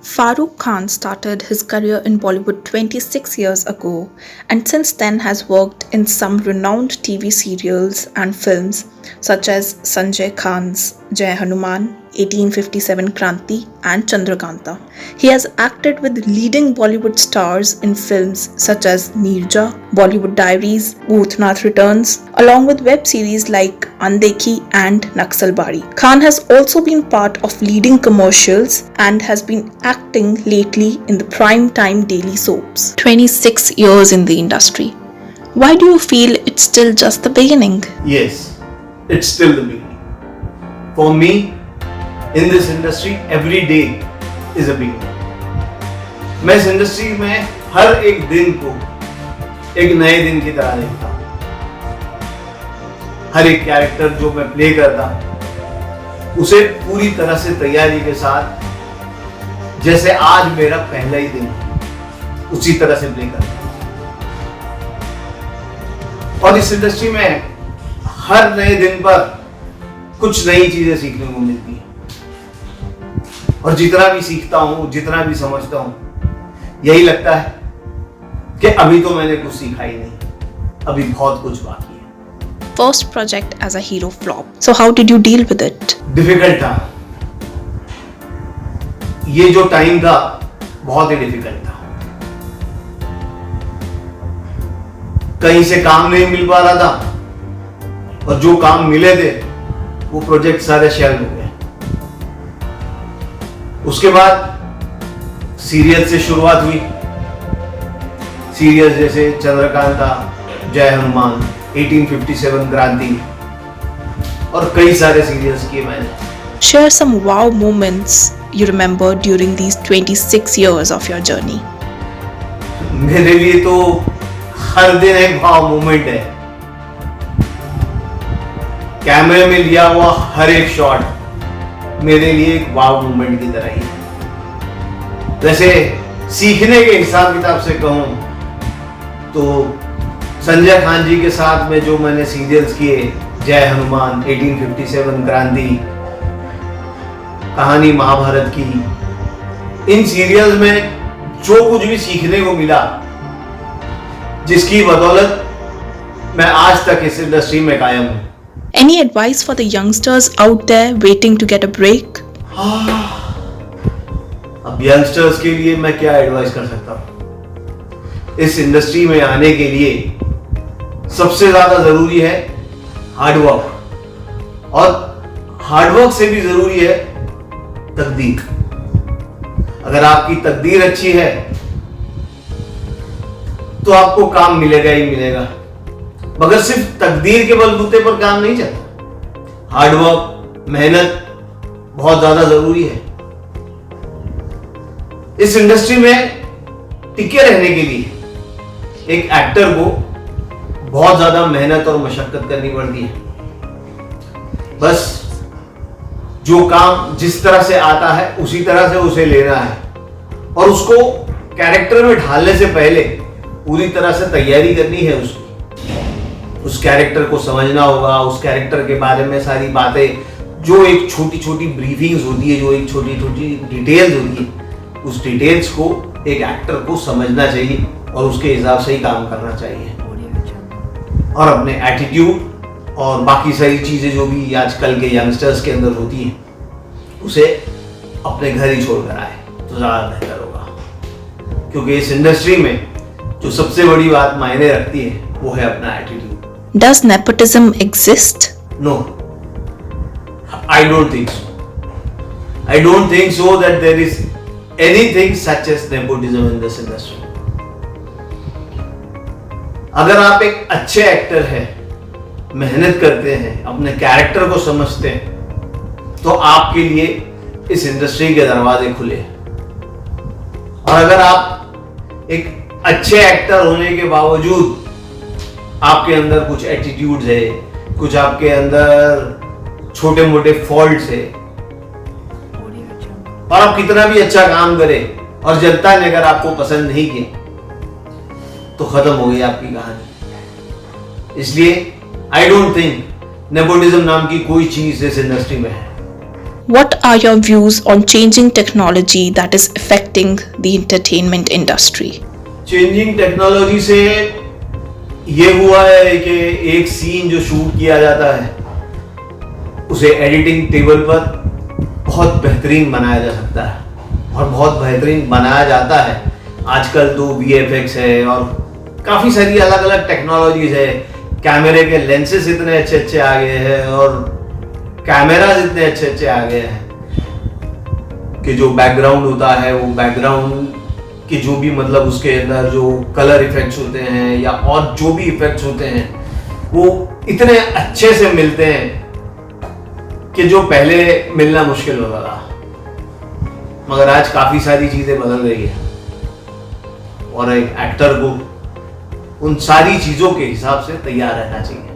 Farooq Khan started his career in Bollywood 26 years ago and since then has worked in some renowned TV serials and films such as Sanjay Khan's Jai Hanuman, 1857 Kranti, and Chandrakanta. He has acted with leading Bollywood stars in films such as Neerja, Bollywood Diaries, Bhutnath Returns, along with web series like Andekhi and Naxalbari. Khan has also been part of leading commercials and has been acting lately in the prime time daily soaps. 26 years in the industry. Why do you feel it's still just the beginning? Yes, it's still the beginning. For me, in this industry, every day is a beginning. मैं इस industry में हर एक दिन को एक नए दिन की तरह देखता हूँ. हर एक कैरेक्टर जो मैं प्ले करता हूँ उसे पूरी तरह से तैयारी के साथ, जैसे आज मेरा पहला ही दिन उसी तरह से प्ले करता हूँ. और इस इंडस्ट्री में हर नए दिन पर कुछ नई चीजें सीखने को मिलती हैं. और जितना भी सीखता हूँ, जितना भी समझता हूँ, यही लगता है कि अभी तो मैंने कुछ सीखा ही नहीं, अभी बहुत कुछ बाकी है. First project as a hero flop. So how did you deal with it? Difficult था. ये जो टाइम था बहुत ही डिफिकल्ट था. कहीं से काम नहीं मिल पा रहा था और जो काम मिले थे वो प्रोजेक्ट सारे शेल हो गए. उसके बाद सीरियल से शुरुआत हुई. सीरियल जैसे चंद्रकांता, जय हनुमान, 1857 क्रांति और कई सारे सीरियल्स किए मैंने. Share some wow moments you remember during these 26 years of your journey. मेरे लिए तो हर दिन एक वाव मोमेंट है. कैमरे में लिया हुआ हर एक शॉट मेरे लिए एक वाव मोमेंट की तरह ही है. वैसे सीखने के हिसाब किताब से कहूं तो संजय खान जी के साथ में जो मैंने सीरियल्स किए, जय हनुमान, 1857 क्रांति, कहानी महाभारत की, इन सीरियल्स में जो कुछ भी सीखने को मिला, जिसकी बदौलत मैं आज तक इस इंडस्ट्री में कायम हूं. Any advice for the youngsters out there waiting to get a break? अब यंगस्टर्स के लिए मैं क्या एडवाइस कर सकता हूं. इस इंडस्ट्री में आने के लिए सबसे ज्यादा जरूरी है हार्डवर्क, और हार्डवर्क से भी जरूरी है तकदीर. अगर आपकी तकदीर अच्छी है तो आपको काम मिलेगा ही मिलेगा. मगर सिर्फ तकदीर के बलबूते पर काम नहीं चलता. हार्डवर्क, मेहनत बहुत ज्यादा जरूरी है. इस इंडस्ट्री में टिके रहने के लिए एक एक्टर को बहुत ज्यादा मेहनत और मशक्कत करनी पड़ती है. बस जो काम जिस तरह से आता है उसी तरह से उसे लेना है और उसको कैरेक्टर में ढालने से पहले पूरी तरह से तैयारी करनी है. उसकी उस कैरेक्टर को समझना होगा, उस कैरेक्टर के बारे में सारी बातें, जो एक छोटी छोटी ब्रीफिंग्स होती है, जो एक छोटी छोटी डिटेल्स होती है, उस डिटेल्स को एक एक्टर को समझना चाहिए और उसके हिसाब से ही काम करना चाहिए. और अपने एटीट्यूड और बाकी सारी चीजें जो भी आजकल के यंगस्टर्स के अंदर होती हैं उसे अपने घर ही छोड़कर आए तो ज़्यादा बेहतर होगा. क्योंकि इस इंडस्ट्री में जो सबसे बड़ी बात मायने रखती है वो है अपना attitude. Does nepotism exist? No, I don't think so. I don't think so that there is anything such as nepotism in this industry. अगर आप एक अच्छे एक्टर हैं, मेहनत करते हैं, अपने कैरेक्टर को समझते हैं, तो आपके लिए इस इंडस्ट्री के दरवाजे खुले हैं. और अगर आप एक अच्छे एक्टर होने के बावजूद आपके अंदर कुछ एटीट्यूड्स है, कुछ आपके अंदर छोटे मोटे फॉल्ट्स है, और आप कितना भी अच्छा काम करें और जनता ने अगर आपको पसंद नहीं किया तो खत्म हो गई आपकी कहानी. इसलिए आई डोंट थिंक नेपोटिज्म नाम की कोई चीज इस इंडस्ट्री में है. What are your views on changing technology that is affecting the entertainment industry? Changing technology से ये हुआ है कि एक सीन जो शूट किया जाता है उसे एडिटिंग टेबल पर बहुत बेहतरीन बनाया जा सकता है और बहुत बेहतरीन बनाया जाता है। आजकल तो VFX है और काफ़ी सारी अलग अलग टेक्नोलॉजीज है। कैमरे के लेंसेज इतने अच्छे अच्छे आ गए हैं और कैमराज इतने अच्छे अच्छे आ गए हैं कि जो बैकग्राउंड होता है वो बैकग्राउंड कि जो भी मतलब उसके अंदर जो कलर इफेक्ट्स होते हैं या और जो भी इफेक्ट्स होते हैं वो इतने अच्छे से मिलते हैं कि जो पहले मिलना मुश्किल होता था। मगर आज काफी सारी चीजें बदल रही है और एक एक्टर को उन सारी चीजों के हिसाब से तैयार रहना चाहिए।